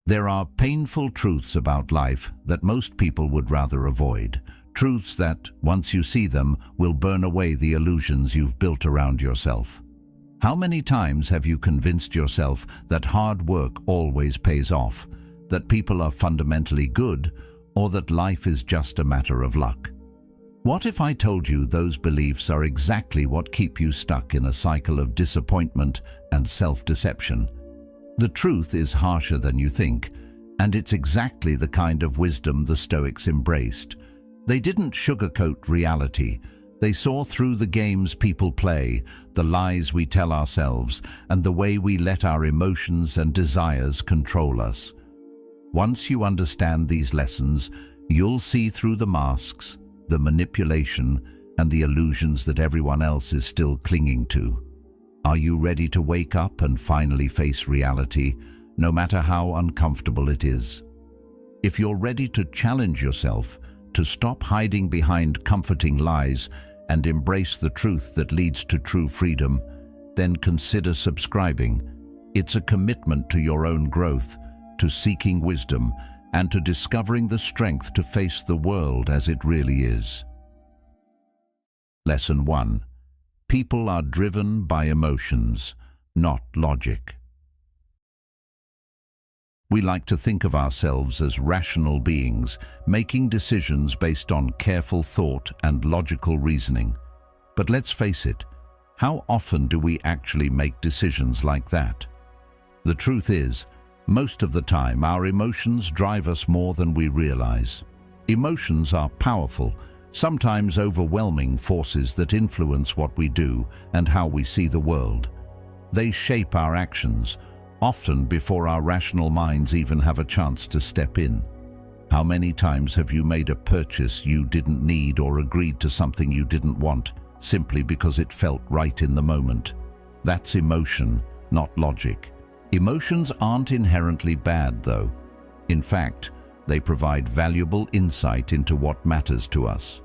There are painful truths about life that most people would rather avoid. Truths that, once you see them, will burn away the illusions you've built around yourself. How many times have you convinced yourself that hard work always pays off, that people are fundamentally good, or that life is just a matter of luck? What if I told you those beliefs are exactly what keep you stuck in a cycle of disappointment and self-deception? The truth is harsher than you think, and it's exactly the kind of wisdom the Stoics embraced. They didn't sugarcoat reality. They saw through the games people play, the lies we tell ourselves, and the way we let our emotions and desires control us. Once you understand these lessons, you'll see through the masks, the manipulation, and the illusions that everyone else is still clinging to. Are you ready to wake up and finally face reality, no matter how uncomfortable it is? If you're ready to challenge yourself, to stop hiding behind comforting lies and embrace the truth that leads to true freedom, then consider subscribing. It's a commitment to your own growth, to seeking wisdom, and to discovering the strength to face the world as it really is. Lesson 1. People are driven by emotions, not logic. We like to think of ourselves as rational beings, making decisions based on careful thought and logical reasoning. But let's face it, how often do we actually make decisions like that? The truth is, most of the time our emotions drive us more than we realize. Emotions are powerful, sometimes overwhelming forces that influence what we do and how we see the world. They shape our actions, often before our rational minds even have a chance to step in. How many times have you made a purchase you didn't need or agreed to something you didn't want, simply because it felt right in the moment? That's emotion, not logic. Emotions aren't inherently bad, though. In fact, they provide valuable insight into what matters to us.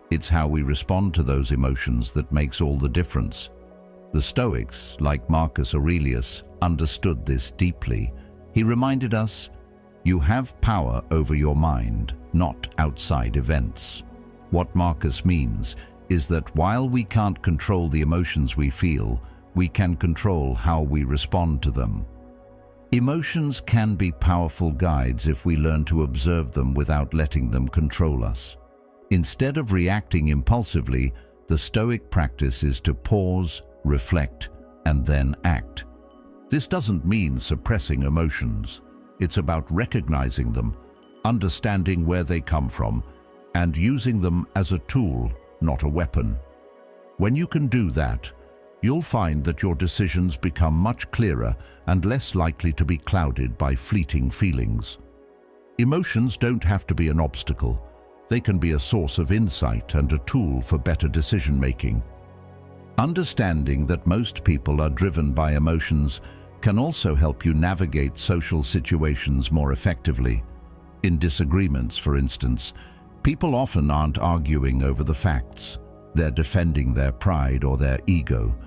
It's how we respond to those emotions that makes all the difference. The Stoics, like Marcus Aurelius, understood this deeply. He reminded us, you have power over your mind, not outside events. What Marcus means is that while we can't control the emotions we feel, we can control how we respond to them. Emotions can be powerful guides if we learn to observe them without letting them control us. Instead of reacting impulsively, the Stoic practice is to pause, reflect, and then act. This doesn't mean suppressing emotions. It's about recognizing them, understanding where they come from, and using them as a tool, not a weapon. When you can do that, you'll find that your decisions become much clearer and less likely to be clouded by fleeting feelings. Emotions don't have to be an obstacle. They can be a source of insight and a tool for better decision-making. Understanding that most people are driven by emotions can also help you navigate social situations more effectively. In disagreements, for instance, people often aren't arguing over the facts. They're defending their pride or their ego.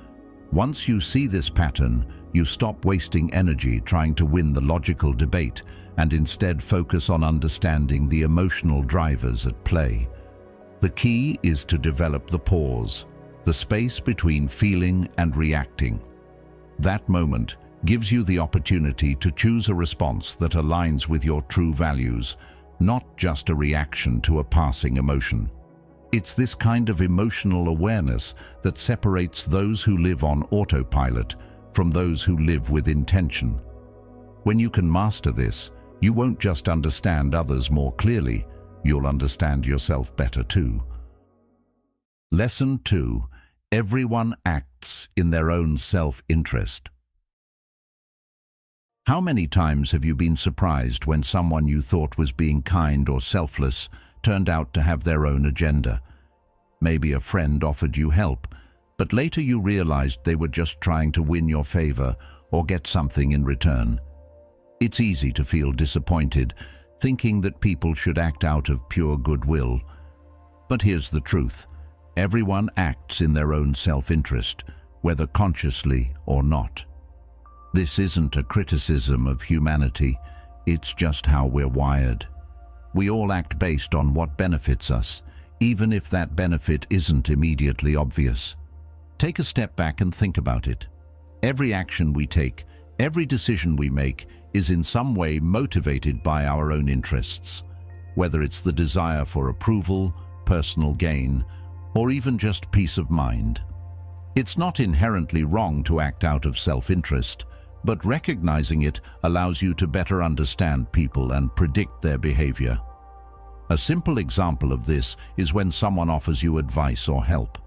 Once you see this pattern, you stop wasting energy trying to win the logical debate and instead focus on understanding the emotional drivers at play. The key is to develop the pause, the space between feeling and reacting. That moment gives you the opportunity to choose a response that aligns with your true values, not just a reaction to a passing emotion. It's this kind of emotional awareness that separates those who live on autopilot from those who live with intention. When you can master this, you won't just understand others more clearly, you'll understand yourself better too. Lesson 2. Everyone acts in their own self-interest. How many times have you been surprised when someone you thought was being kind or selfless turned out to have their own agenda? Maybe a friend offered you help, but later you realized they were just trying to win your favor or get something in return. It's easy to feel disappointed, thinking that people should act out of pure goodwill. But here's the truth. Everyone acts in their own self-interest, whether consciously or not. This isn't a criticism of humanity. It's just how we're wired. We all act based on what benefits us, even if that benefit isn't immediately obvious. Take a step back and think about it. Every action we take, every decision we make, is in some way motivated by our own interests, whether it's the desire for approval, personal gain, or even just peace of mind. It's not inherently wrong to act out of self-interest, but recognizing it allows you to better understand people and predict their behavior. A simple example of this is when someone offers you advice or help.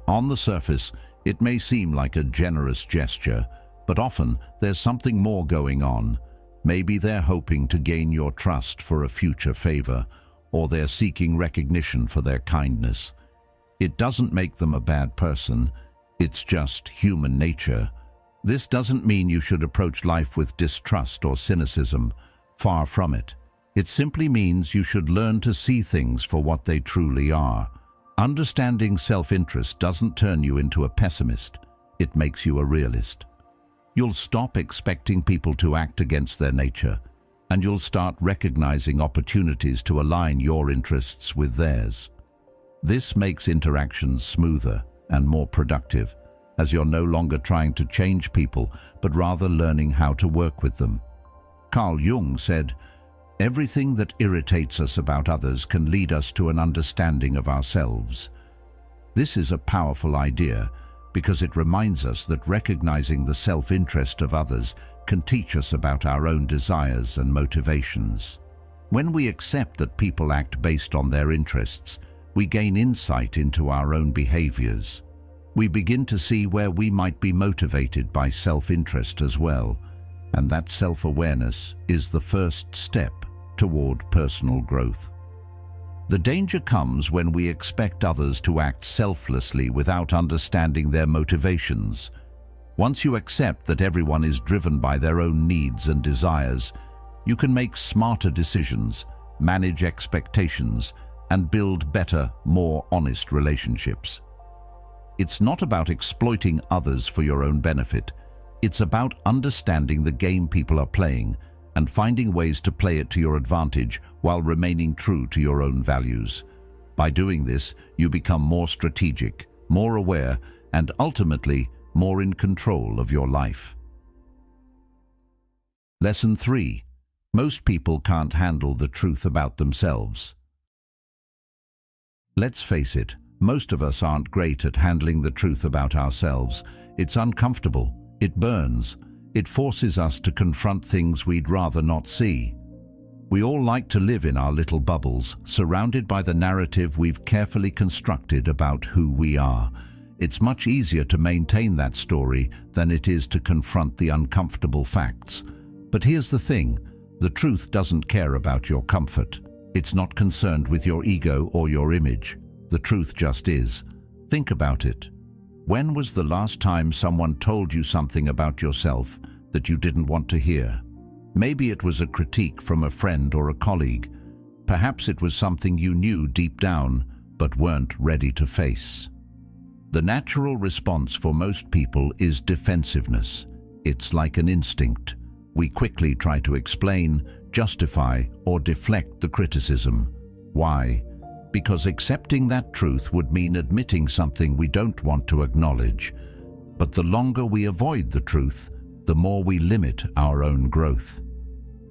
On the surface, it may seem like a generous gesture, but often there's something more going on. Maybe they're hoping to gain your trust for a future favor, or they're seeking recognition for their kindness. It doesn't make them a bad person. It's just human nature. This doesn't mean you should approach life with distrust or cynicism. Far from it. It simply means you should learn to see things for what they truly are. Understanding self-interest doesn't turn you into a pessimist. It makes you a realist. You'll stop expecting people to act against their nature, and you'll start recognizing opportunities to align your interests with theirs. This makes interactions smoother and more productive, as you're no longer trying to change people, but rather learning how to work with them. Carl Jung said, "Everything that irritates us about others can lead us to an understanding of ourselves." This is a powerful idea because it reminds us that recognizing the self-interest of others can teach us about our own desires and motivations. When we accept that people act based on their interests, we gain insight into our own behaviors. We begin to see where we might be motivated by self-interest as well, and that self-awareness is the first step toward personal growth. The danger comes when we expect others to act selflessly without understanding their motivations. Once you accept that everyone is driven by their own needs and desires, you can make smarter decisions, manage expectations, and build better, more honest relationships. It's not about exploiting others for your own benefit. It's about understanding the game people are playing and finding ways to play it to your advantage while remaining true to your own values. By doing this, you become more strategic, more aware, and ultimately more in control of your life. Lesson 3. Most people can't handle the truth about themselves. Let's face it, most of us aren't great at handling the truth about ourselves. It's uncomfortable, it burns, it forces us to confront things we'd rather not see. We all like to live in our little bubbles, surrounded by the narrative we've carefully constructed about who we are. It's much easier to maintain that story than it is to confront the uncomfortable facts. But here's the thing, the truth doesn't care about your comfort. It's not concerned with your ego or your image. The truth just is. Think about it. When was the last time someone told you something about yourself that you didn't want to hear? Maybe it was a critique from a friend or a colleague. Perhaps it was something you knew deep down but weren't ready to face. The natural response for most people is defensiveness. It's like an instinct. We quickly try to explain, justify, or deflect the criticism. Why? Because accepting that truth would mean admitting something we don't want to acknowledge. But the longer we avoid the truth, the more we limit our own growth.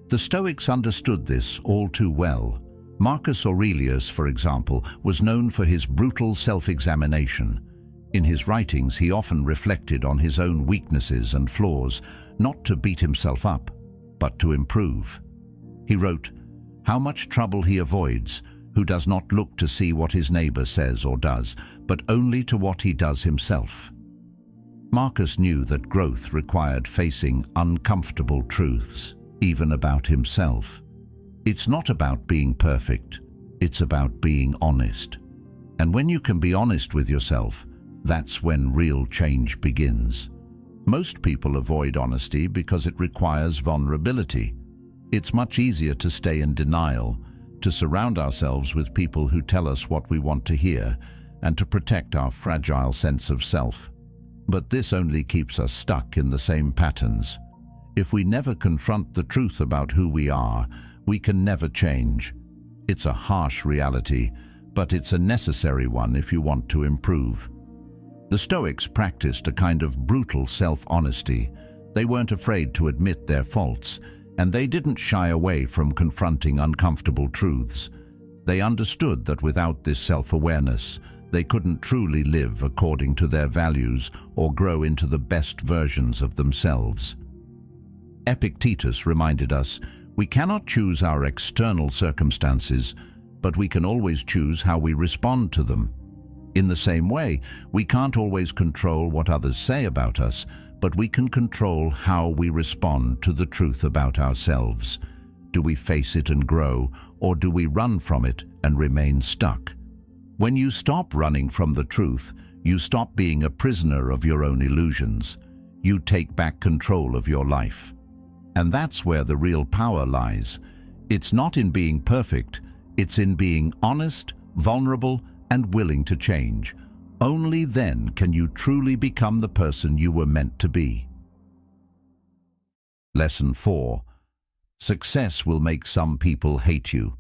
The Stoics understood this all too well. Marcus Aurelius, for example, was known for his brutal self-examination. In his writings, he often reflected on his own weaknesses and flaws, not to beat himself up, but to improve. He wrote, "How much trouble he avoids, who does not look to see what his neighbor says or does, but only to what he does himself." Marcus knew that growth required facing uncomfortable truths, even about himself. It's not about being perfect, it's about being honest. And when you can be honest with yourself, that's when real change begins. Most people avoid honesty because it requires vulnerability. It's much easier to stay in denial, to surround ourselves with people who tell us what we want to hear, and to protect our fragile sense of self. But this only keeps us stuck in the same patterns. If we never confront the truth about who we are, we can never change. It's a harsh reality, but it's a necessary one if you want to improve. The Stoics practiced a kind of brutal self-honesty. They weren't afraid to admit their faults, and they didn't shy away from confronting uncomfortable truths. They understood that without this self-awareness, they couldn't truly live according to their values or grow into the best versions of themselves. Epictetus reminded us, we cannot choose our external circumstances, but we can always choose how we respond to them. In the same way, we can't always control what others say about us, but we can control how we respond to the truth about ourselves. Do we face it and grow, or do we run from it and remain stuck? When you stop running from the truth, you stop being a prisoner of your own illusions. You take back control of your life. And that's where the real power lies. It's not in being perfect, it's in being honest, vulnerable, and willing to change. Only then can you truly become the person you were meant to be. Lesson 4. Success will make some people hate you.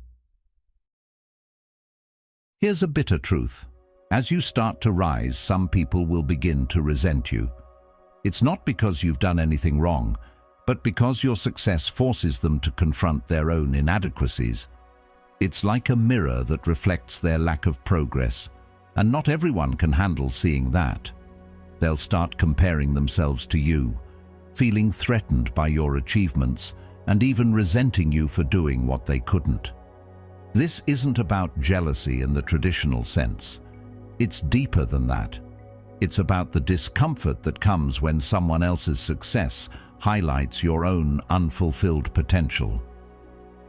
Here's a bitter truth. As you start to rise, some people will begin to resent you. It's not because you've done anything wrong, but because your success forces them to confront their own inadequacies. It's like a mirror that reflects their lack of progress, and not everyone can handle seeing that. They'll start comparing themselves to you, feeling threatened by your achievements, and even resenting you for doing what they couldn't. This isn't about jealousy in the traditional sense. It's deeper than that. It's about the discomfort that comes when someone else's success highlights your own unfulfilled potential.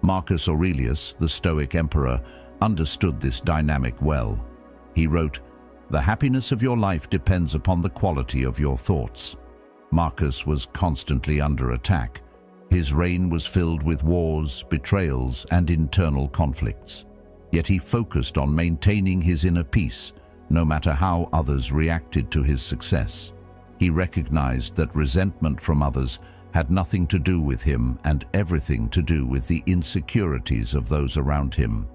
Marcus Aurelius, the Stoic emperor, understood this dynamic well. He wrote, "The happiness of your life depends upon the quality of your thoughts." Marcus was constantly under attack. His reign was filled with wars, betrayals, and internal conflicts. Yet he focused on maintaining his inner peace, no matter how others reacted to his success. He recognized that resentment from others had nothing to do with him and everything to do with the insecurities of those around him.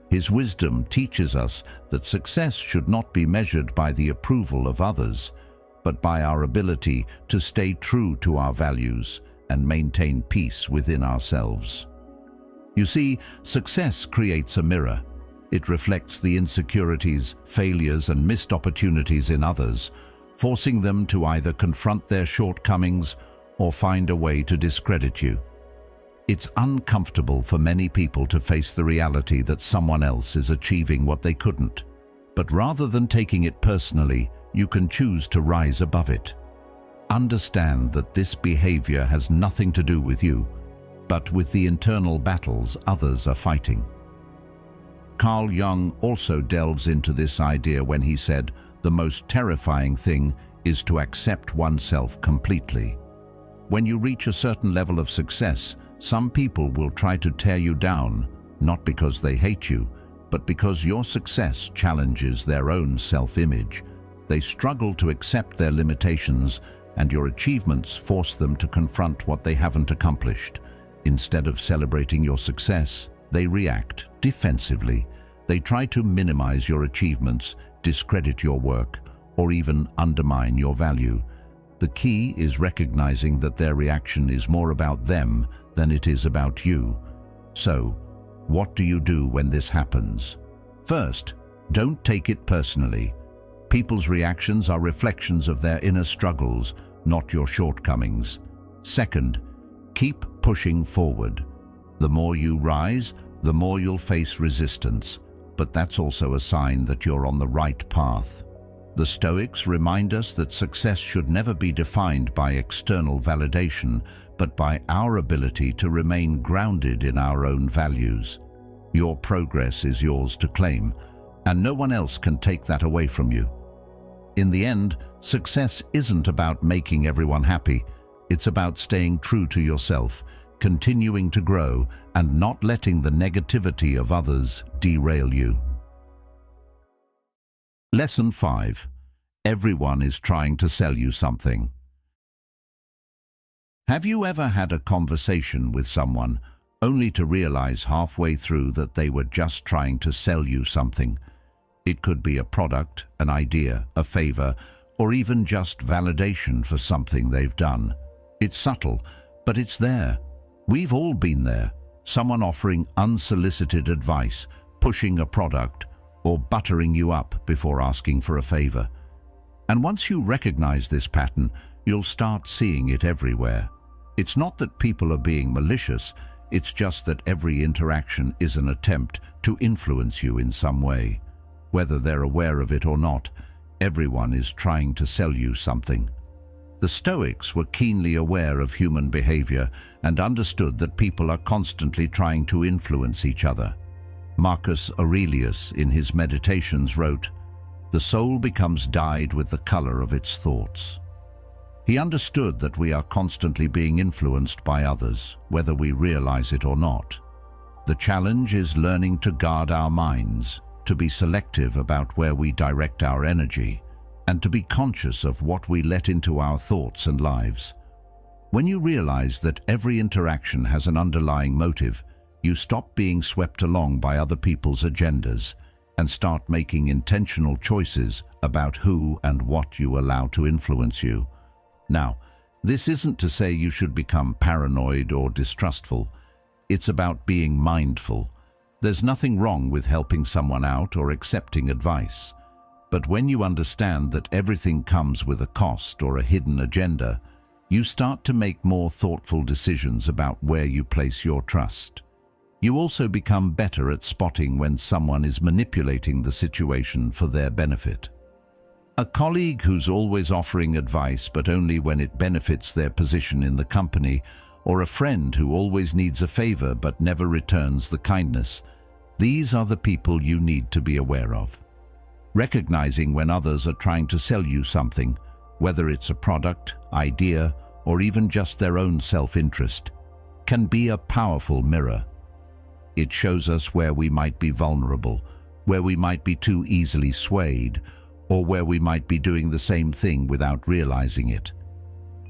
His wisdom teaches us that success should not be measured by the approval of others, but by our ability to stay true to our values and maintain peace within ourselves. You see, success creates a mirror. It reflects the insecurities, failures, and missed opportunities in others, forcing them to either confront their shortcomings or find a way to discredit you. It's uncomfortable for many people to face the reality that someone else is achieving what they couldn't. But rather than taking it personally, you can choose to rise above it. Understand that this behavior has nothing to do with you, but with the internal battles others are fighting. Carl Jung also delves into this idea when he said, "The most terrifying thing is to accept oneself completely." When you reach a certain level of success, some people will try to tear you down, not because they hate you, but because your success challenges their own self-image. They struggle to accept their limitations, and your achievements force them to confront what they haven't accomplished. Instead of celebrating your success, they react defensively. They try to minimize your achievements, discredit your work, or even undermine your value. The key is recognizing that their reaction is more about them than it is about you. So, what do you do when this happens? First, don't take it personally. People's reactions are reflections of their inner struggles, not your shortcomings. Second, keep pushing forward. The more you rise, the more you'll face resistance, but that's also a sign that you're on the right path. The Stoics remind us that success should never be defined by external validation, but by our ability to remain grounded in our own values. Your progress is yours to claim, and no one else can take that away from you. In the end, success isn't about making everyone happy. It's about staying true to yourself, continuing to grow, and not letting the negativity of others derail you. Lesson 5. Everyone is trying to sell you something. Have you ever had a conversation with someone only to realize halfway through that they were just trying to sell you something? It could be a product, an idea, a favor, or even just validation for something they've done. It's subtle, but it's there. We've all been there. Someone offering unsolicited advice, pushing a product, or buttering you up before asking for a favor. And once you recognize this pattern, you'll start seeing it everywhere. It's not that people are being malicious, it's just that every interaction is an attempt to influence you in some way. Whether they're aware of it or not, everyone is trying to sell you something. The Stoics were keenly aware of human behavior and understood that people are constantly trying to influence each other. Marcus Aurelius, in his Meditations, wrote, "The soul becomes dyed with the color of its thoughts." He understood that we are constantly being influenced by others, whether we realize it or not. The challenge is learning to guard our minds, to be selective about where we direct our energy, and to be conscious of what we let into our thoughts and lives. When you realize that every interaction has an underlying motive, you stop being swept along by other people's agendas and start making intentional choices about who and what you allow to influence you. Now, this isn't to say you should become paranoid or distrustful. It's about being mindful. There's nothing wrong with helping someone out or accepting advice. But when you understand that everything comes with a cost or a hidden agenda, you start to make more thoughtful decisions about where you place your trust. You also become better at spotting when someone is manipulating the situation for their benefit. A colleague who's always offering advice but only when it benefits their position in the company, or a friend who always needs a favor but never returns the kindness, these are the people you need to be aware of. Recognizing when others are trying to sell you something, whether it's a product, idea, or even just their own self-interest, can be a powerful mirror. It shows us where we might be vulnerable, where we might be too easily swayed, or where we might be doing the same thing without realizing it.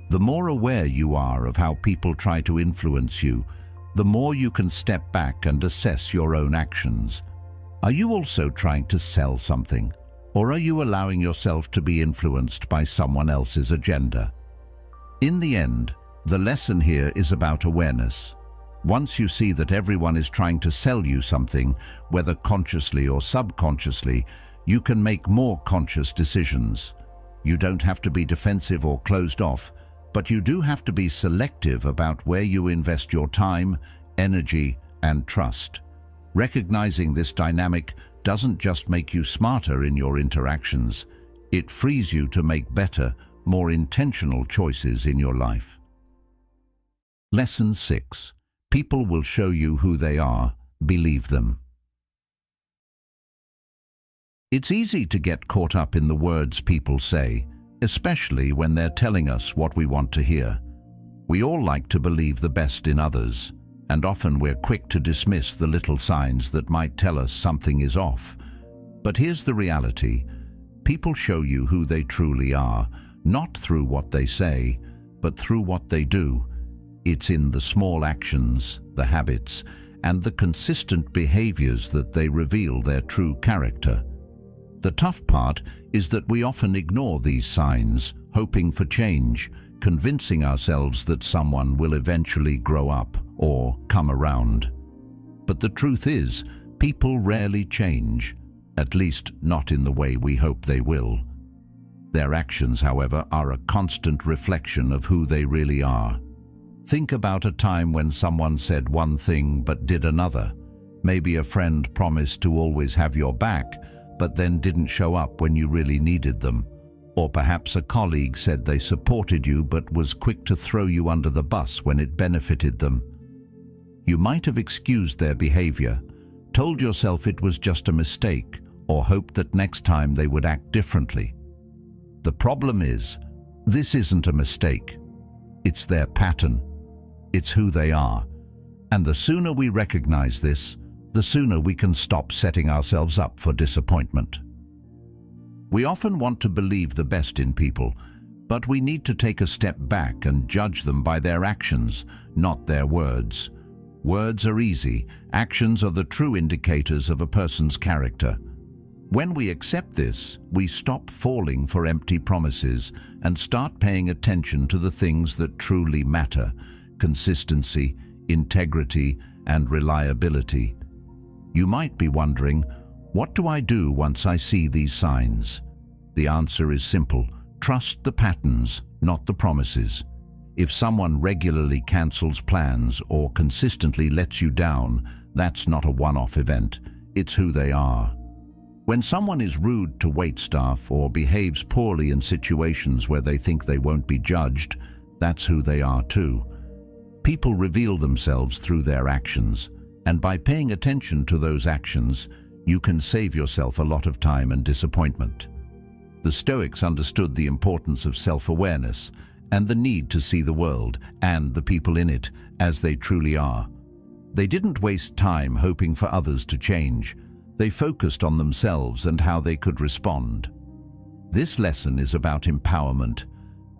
The more aware you are of how people try to influence you, the more you can step back and assess your own actions. Are you also trying to sell something, or are you allowing yourself to be influenced by someone else's agenda? In the end, the lesson here is about awareness. Once you see that everyone is trying to sell you something, whether consciously or subconsciously, you can make more conscious decisions. You don't have to be defensive or closed off, but you do have to be selective about where you invest your time, energy, and trust. Recognizing this dynamic doesn't just make you smarter in your interactions, it frees you to make better, more intentional choices in your life. Lesson 6. People will show you who they are. Believe them. It's easy to get caught up in the words people say, especially when they're telling us what we want to hear. We all like to believe the best in others, and often we're quick to dismiss the little signs that might tell us something is off. But here's the reality. People show you who they truly are, not through what they say, but through what they do. It's in the small actions, the habits, and the consistent behaviors that they reveal their true character. The tough part is that we often ignore these signs, hoping for change, convincing ourselves that someone will eventually grow up or come around. But the truth is, people rarely change, at least not in the way we hope they will. Their actions, however, are a constant reflection of who they really are. Think about a time when someone said one thing but did another. Maybe a friend promised to always have your back, but then didn't show up when you really needed them. Or perhaps a colleague said they supported you but was quick to throw you under the bus when it benefited them. You might have excused their behavior, told yourself it was just a mistake, or hoped that next time they would act differently. The problem is, this isn't a mistake. It's their pattern. It's who they are. And the sooner we recognize this, the sooner we can stop setting ourselves up for disappointment. We often want to believe the best in people, But we need to take a step back and judge them by their actions, not their words. Words are easy. Actions are the true indicators of a person's character. When we accept this, we stop falling for empty promises and start paying attention to the things that truly matter: consistency, integrity, and reliability. You might be wondering, what do I do once I see these signs? The answer is simple. Trust the patterns, not the promises. If someone regularly cancels plans or consistently lets you down, that's not a one-off event. It's who they are. When someone is rude to waitstaff or behaves poorly in situations where they think they won't be judged, that's who they are too. People reveal themselves through their actions, and by paying attention to those actions, you can save yourself a lot of time and disappointment. The Stoics understood the importance of self-awareness and the need to see the world and the people in it as they truly are. They didn't waste time hoping for others to change. They focused on themselves and how they could respond. This lesson is about empowerment.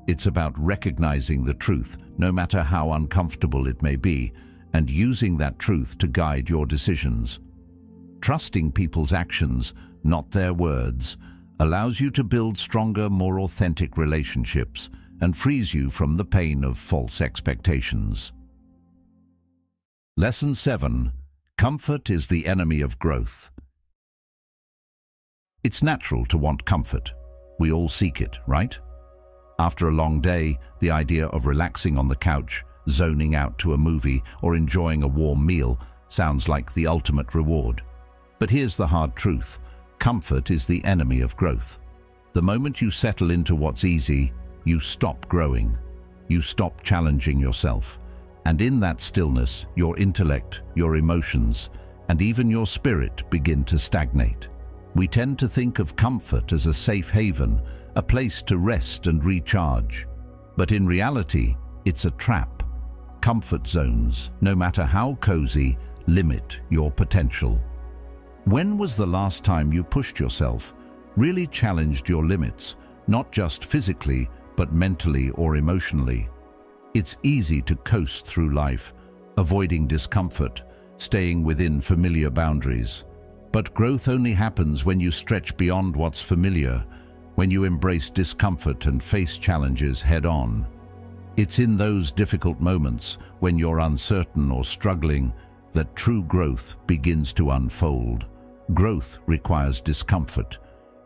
It's about recognizing the truth, no matter how uncomfortable it may be, and using that truth to guide your decisions. Trusting people's actions, not their words, allows you to build stronger, more authentic relationships and frees you from the pain of false expectations. Lesson 7. Comfort is the enemy of growth. It's natural to want comfort. We all seek it, right? After a long day, the idea of relaxing on the couch, zoning out to a movie, or enjoying a warm meal sounds like the ultimate reward. But here's the hard truth. Comfort is the enemy of growth. The moment you settle into what's easy, you stop growing. You stop challenging yourself. And in that stillness, your intellect, your emotions, and even your spirit begin to stagnate. We tend to think of comfort as a safe haven, a place to rest and recharge. But in reality, it's a trap. Comfort zones, no matter how cozy, limit your potential. When was the last time you pushed yourself, really challenged your limits, not just physically, but mentally or emotionally? It's easy to coast through life, avoiding discomfort, staying within familiar boundaries. But growth only happens when you stretch beyond what's familiar, when you embrace discomfort and face challenges head-on. It's in those difficult moments, when you're uncertain or struggling, that true growth begins to unfold. Growth requires discomfort.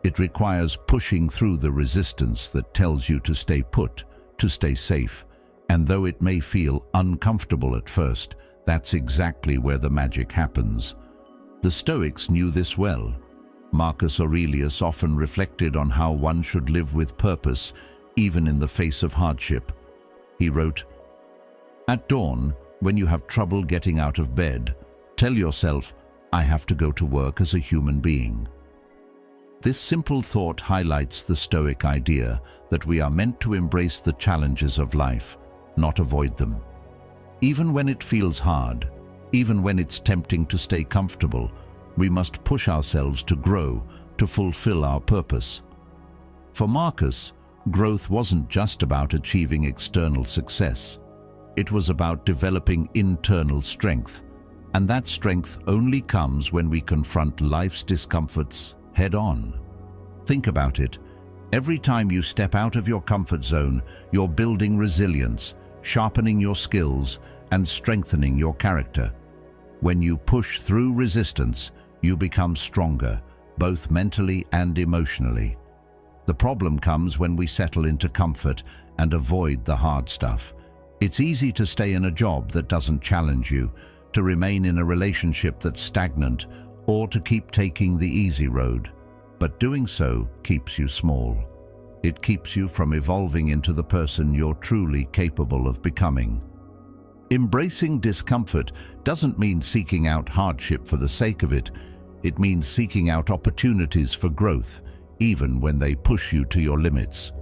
It requires pushing through the resistance that tells you to stay put, to stay safe. And though it may feel uncomfortable at first, that's exactly where the magic happens. The Stoics knew this well. Marcus Aurelius often reflected on how one should live with purpose, even in the face of hardship. He wrote, "At dawn, when you have trouble getting out of bed, tell yourself, I have to go to work as a human being." This simple thought highlights the Stoic idea that we are meant to embrace the challenges of life, not avoid them. Even when it feels hard, even when it's tempting to stay comfortable, we must push ourselves to grow, to fulfill our purpose. For Marcus, growth wasn't just about achieving external success. It was about developing internal strength, and that strength only comes when we confront life's discomforts head-on. Think about it. Every time you step out of your comfort zone, you're building resilience, sharpening your skills, and strengthening your character. When you push through resistance, you become stronger, both mentally and emotionally. The problem comes when we settle into comfort and avoid the hard stuff. It's easy to stay in a job that doesn't challenge you, to remain in a relationship that's stagnant, or to keep taking the easy road. But doing so keeps you small. It keeps you from evolving into the person you're truly capable of becoming. Embracing discomfort doesn't mean seeking out hardship for the sake of it. It means seeking out opportunities for growth, even when they push you to your limits.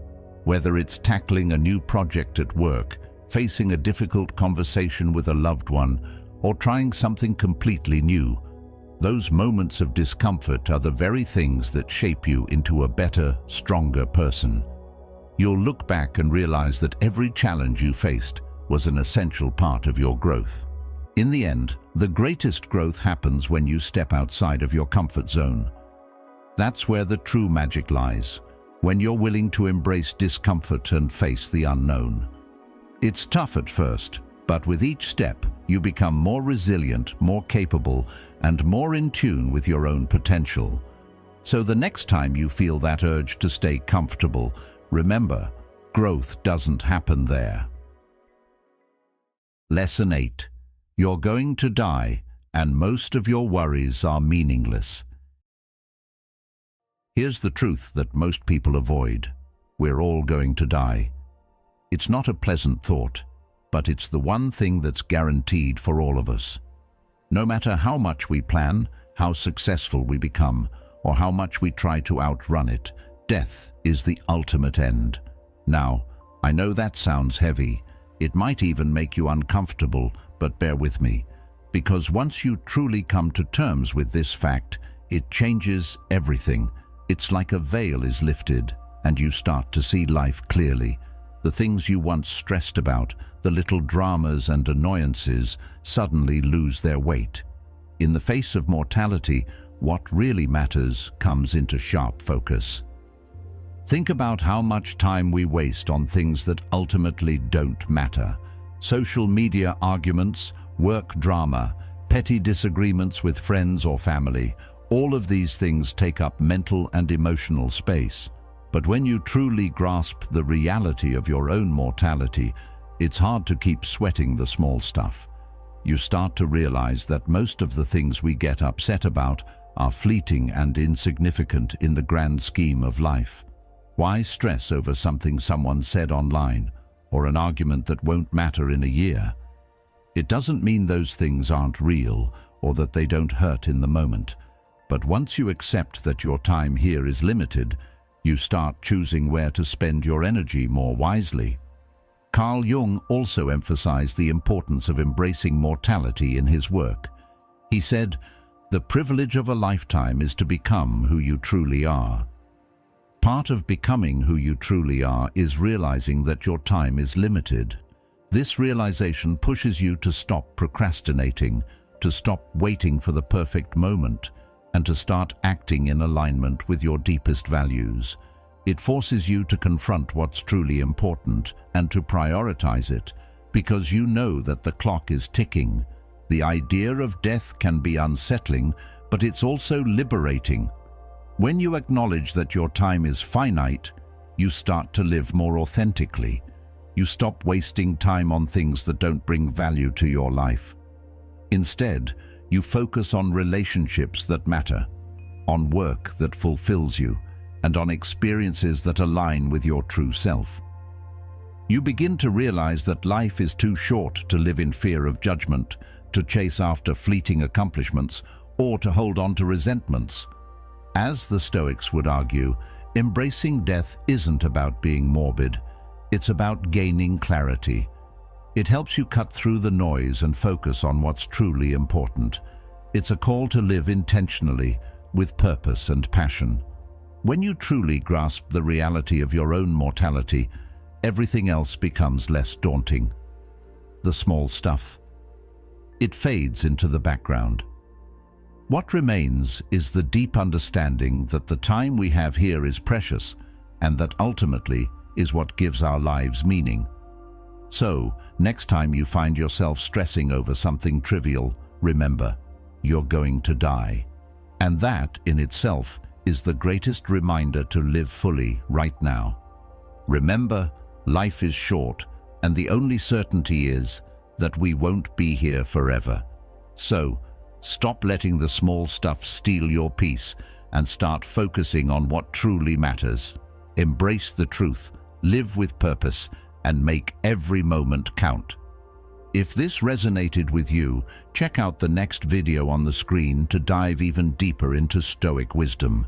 Whether it's tackling a new project at work, facing a difficult conversation with a loved one, or trying something completely new, those moments of discomfort are the very things that shape you into a better, stronger person. You'll look back and realize that every challenge you faced was an essential part of your growth. In the end, the greatest growth happens when you step outside of your comfort zone. That's where the true magic lies, when you're willing to embrace discomfort and face the unknown. It's tough at first, but with each step, you become more resilient, more capable, and more in tune with your own potential. So the next time you feel that urge to stay comfortable, remember, growth doesn't happen there. Lesson 8. You're going to die, and most of your worries are meaningless. Here's the truth that most people avoid. We're all going to die. It's not a pleasant thought, but it's the one thing that's guaranteed for all of us. No matter how much we plan, how successful we become, or how much we try to outrun it, death is the ultimate end. Now, I know that sounds heavy. It might even make you uncomfortable, but bear with me, because once you truly come to terms with this fact, it changes everything. It's like a veil is lifted, and you start to see life clearly. The things you once stressed about, the little dramas and annoyances, suddenly lose their weight. In the face of mortality, what really matters comes into sharp focus. Think about how much time we waste on things that ultimately don't matter. Social media arguments, work drama, petty disagreements with friends or family, all of these things take up mental and emotional space. But when you truly grasp the reality of your own mortality, it's hard to keep sweating the small stuff. You start to realize that most of the things we get upset about are fleeting and insignificant in the grand scheme of life. Why stress over something someone said online, or an argument that won't matter in a year? It doesn't mean those things aren't real, or that they don't hurt in the moment. But once you accept that your time here is limited, you start choosing where to spend your energy more wisely. Carl Jung also emphasized the importance of embracing mortality in his work. He said, "The privilege of a lifetime is to become who you truly are." Part of becoming who you truly are is realizing that your time is limited. This realization pushes you to stop procrastinating, to stop waiting for the perfect moment, and to start acting in alignment with your deepest values. It forces you to confront what's truly important and to prioritize it, because you know that the clock is ticking. The idea of death can be unsettling, but it's also liberating. When you acknowledge that your time is finite, you start to live more authentically. You stop wasting time on things that don't bring value to your life. Instead, you focus on relationships that matter, on work that fulfills you, and on experiences that align with your true self. You begin to realize that life is too short to live in fear of judgment, to chase after fleeting accomplishments, or to hold on to resentments. As the Stoics would argue, embracing death isn't about being morbid. It's about gaining clarity. It helps you cut through the noise and focus on what's truly important. It's a call to live intentionally, with purpose and passion. When you truly grasp the reality of your own mortality, everything else becomes less daunting. The small stuff. It fades into the background. What remains is the deep understanding that the time we have here is precious, and that ultimately is what gives our lives meaning. So, next time you find yourself stressing over something trivial, remember, you're going to die. And that, in itself, is the greatest reminder to live fully right now. Remember, life is short, and the only certainty is that we won't be here forever. So, stop letting the small stuff steal your peace and start focusing on what truly matters. Embrace the truth, live with purpose, and make every moment count. If this resonated with you, check out the next video on the screen to dive even deeper into Stoic wisdom.